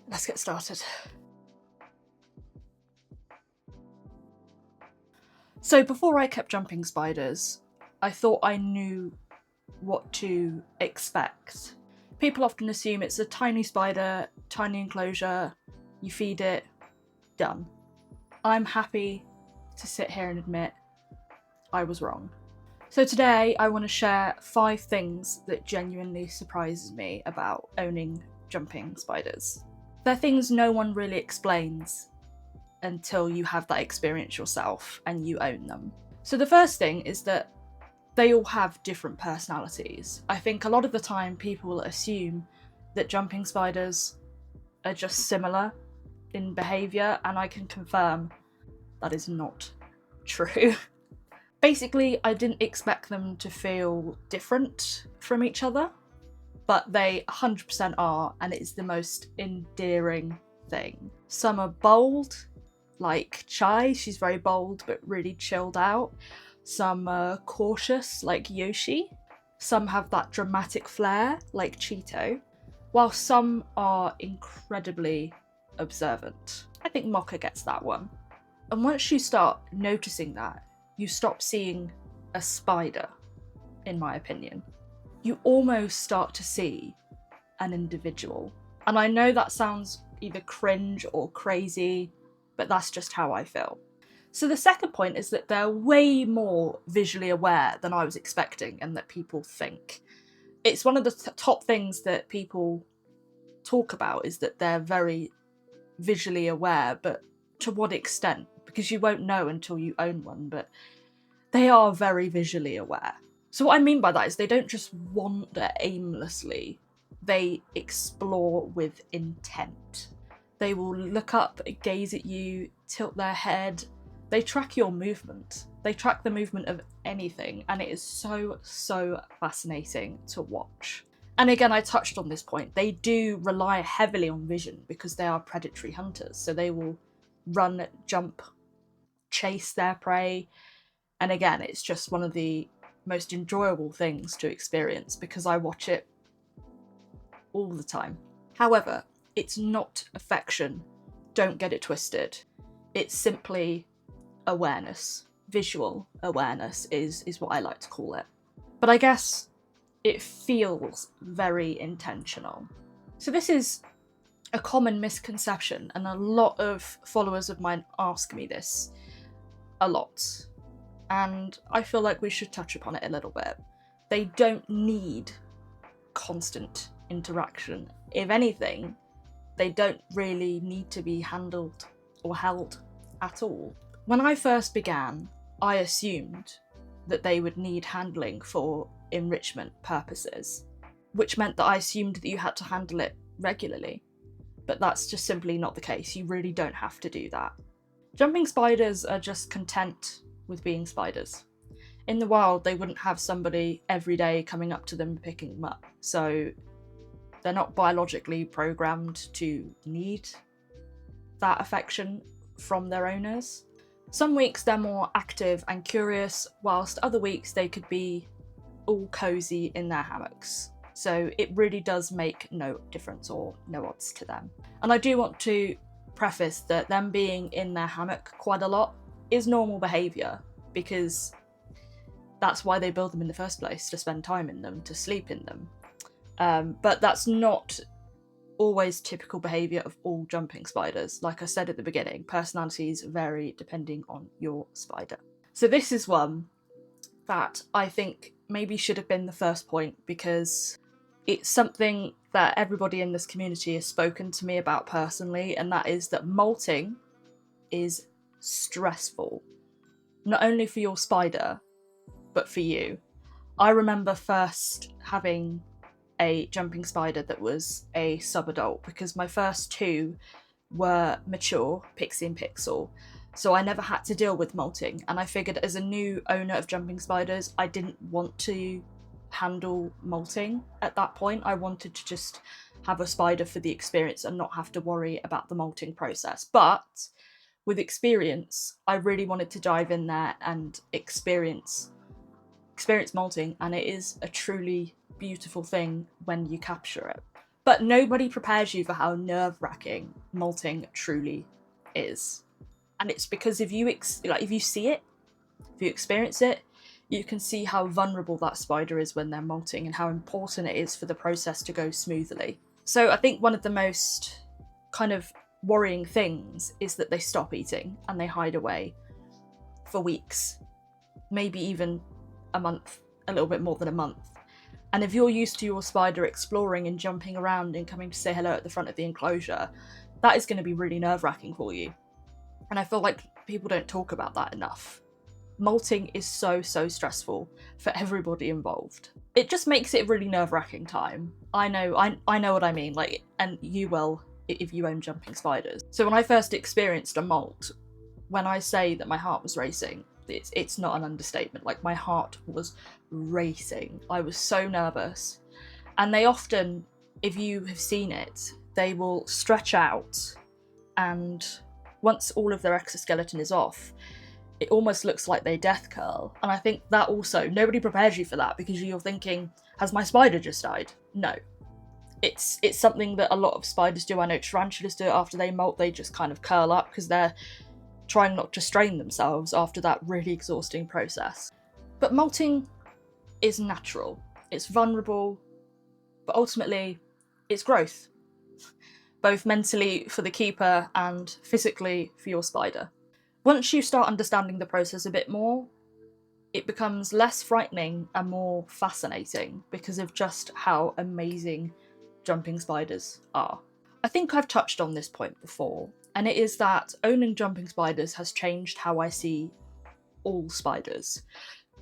Let's get started. So before I kept jumping spiders, I thought I knew what to expect. People often assume it's a tiny spider, tiny enclosure, you feed it, done. I'm happy to sit here and admit I was wrong. So today I want to share 5 things that genuinely surprises me about owning jumping spiders. They're things no one really explains until you have that experience yourself and you own them. So the first thing is that they all have different personalities. I think a lot of the time people assume that jumping spiders are just similar in behaviour, and I can confirm that is not true. Basically, I didn't expect them to feel different from each other, but they 100% are, and it's the most endearing thing. Some are bold, like Chai, she's very bold but really chilled out. Some are cautious, like Yoshi. Some have that dramatic flair, like Cheeto. While some are incredibly observant. I think Mocha gets that one. And once you start noticing that, you stop seeing a spider, in my opinion. You almost start to see an individual. And I know that sounds either cringe or crazy, but that's just how I feel. So the second point is that they're way more visually aware than I was expecting and that people think. It's one of the top things that people talk about, is that they're very visually aware, but to what extent? Because you won't know until you own one, but they are very visually aware. So what I mean by that is they don't just wander aimlessly, they explore with intent. They will look up, gaze at you, tilt their head. They track your movement. They track the movement of anything, and it is so fascinating to watch. And again, I touched on this point, they do rely heavily on vision because they are predatory hunters. So they will run, jump, chase their prey. And again, it's just one of the most enjoyable things to experience because I watch it all the time. However, it's not affection. Don't get it twisted. It's simply awareness. Visual awareness is what I like to call it. But I guess it feels very intentional. So this is a common misconception, and a lot of followers of mine ask me this a lot. And I feel like we should touch upon it a little bit. They don't need constant interaction. If anything, they don't really need to be handled or held at all. When I first began, I assumed that they would need handling for enrichment purposes, which meant that I assumed that you had to handle it regularly. But that's just simply not the case. You really don't have to do that. Jumping spiders are just content with being spiders. In the wild, they wouldn't have somebody every day coming up to them and picking them up. So they're not biologically programmed to need that affection from their owners. Some weeks they're more active and curious, whilst other weeks they could be all cozy in their hammocks. So it really does make no difference or no odds to them. And I do want to preface that them being in their hammock quite a lot is normal behaviour, because that's why they build them in the first place, to spend time in them, to sleep in them. But that's not always typical behaviour of all jumping spiders. Like I said at the beginning, personalities vary depending on your spider. So this is one that I think maybe should have been the first point, because it's something that everybody in this community has spoken to me about personally, and that is that molting is stressful. Not only for your spider, but for you. I remember first having a jumping spider that was a sub-adult, because my first 2 were mature, Pixie and Pixel, so I never had to deal with molting, and I figured as a new owner of jumping spiders, I didn't want to handle molting at that point. I wanted to just have a spider for the experience and not have to worry about the molting process. But with experience, I really wanted to dive in there and experience molting, and it is a truly beautiful thing when you capture it. But nobody prepares you for how nerve-wracking molting truly is. And it's because if you see it, if you experience it, you can see how vulnerable that spider is when they're molting and how important it is for the process to go smoothly. So I think one of the most kind of worrying things is that they stop eating and they hide away for weeks, maybe even a month, a little bit more than a month. And if you're used to your spider exploring and jumping around and coming to say hello at the front of the enclosure, that is going to be really nerve-wracking for you. And I feel like people don't talk about that enough. Molting is so stressful for everybody involved. It just makes it a really nerve-wracking time. I know what I mean, like, and you will if you own jumping spiders. So when I first experienced a molt, when I say that my heart was racing, it's not an understatement. Like, my heart was racing. I was so nervous. And they often, if you have seen it, they will stretch out, and once all of their exoskeleton is off, it almost looks like they death curl. And I think that also, nobody prepares you for that, because you're thinking, has my spider just died? No. It's something that a lot of spiders do. I know tarantulas do it after they molt. They just kind of curl up because they're trying not to strain themselves after that really exhausting process. But molting is natural. It's vulnerable, but ultimately it's growth, both mentally for the keeper and physically for your spider. Once you start understanding the process a bit more, it becomes less frightening and more fascinating because of just how amazing jumping spiders are. I think I've touched on this point before, and it is that owning jumping spiders has changed how I see all spiders.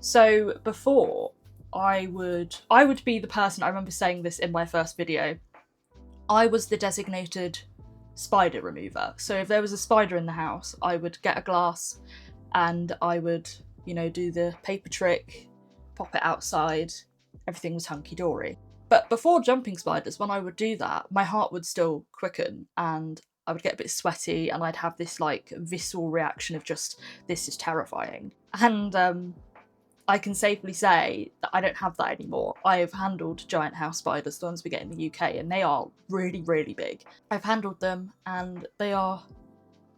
So before, I would be the person, I remember saying this in my first video, I was the designated spider remover. So if there was a spider in the house, I would get a glass and I would, do the paper trick, pop it outside, everything was hunky-dory. But before jumping spiders, when I would do that, my heart would still quicken and I would get a bit sweaty and I'd have this like visceral reaction of just, this is terrifying. And I can safely say that I don't have that anymore. I have handled giant house spiders, the ones we get in the UK, and they are really big. I've handled them and they are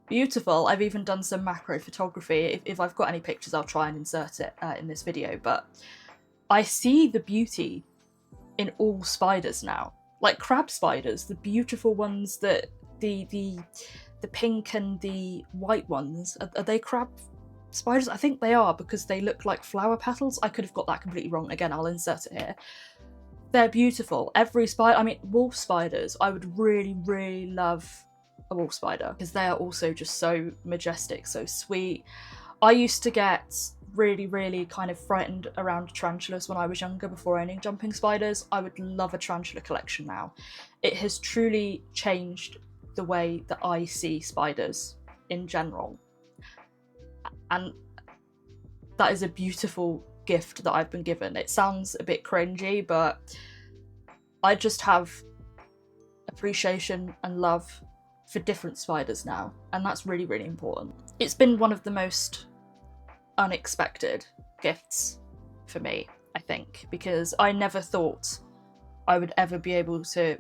beautiful. I've even done some macro photography. If I've got any pictures, I'll try and insert it in this video. But I see the beauty in all spiders now. Like crab spiders, the beautiful ones, that the pink and the white ones, are they crab spiders? I think they are, because they look like flower petals. I could have got that completely wrong. Again, I'll insert it here. They're beautiful. Every spider, I mean, wolf spiders, I would really love a wolf spider, because they are also just so majestic, so sweet. I used to get really kind of frightened around tarantulas when I was younger, before owning jumping spiders. I would love a tarantula collection now. It has truly changed the way that I see spiders in general. And that is a beautiful gift that I've been given. It sounds a bit cringy, but I just have appreciation and love for different spiders now, and that's really important. It's been one of the most unexpected gifts for me, I think, because I never thought I would ever be able to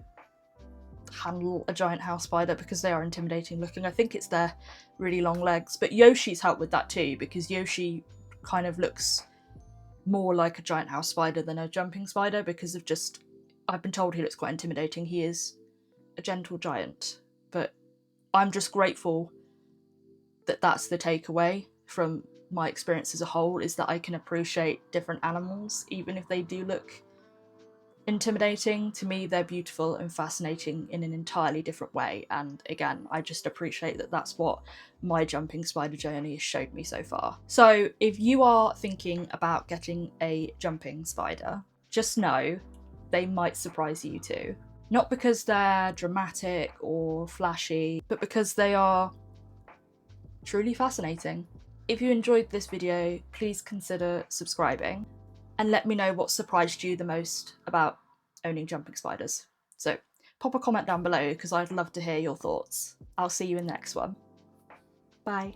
handle a giant house spider, because they are intimidating looking. I think it's their really long legs, but Yoshi's helped with that too, because Yoshi kind of looks more like a giant house spider than a jumping spider, because of just, I've been told he looks quite intimidating. He is a gentle giant, but I'm just grateful that that's the takeaway from my experience as a whole, is that I can appreciate different animals, even if they do look intimidating. To me, they're beautiful and fascinating in an entirely different way. And again, I just appreciate that that's what my jumping spider journey has showed me so far. So if you are thinking about getting a jumping spider, just know they might surprise you too. Not because they're dramatic or flashy, but because they are truly fascinating. If you enjoyed this video, please consider subscribing and let me know what surprised you the most about owning jumping spiders. So pop a comment down below, because I'd love to hear your thoughts. I'll see you in the next one. Bye.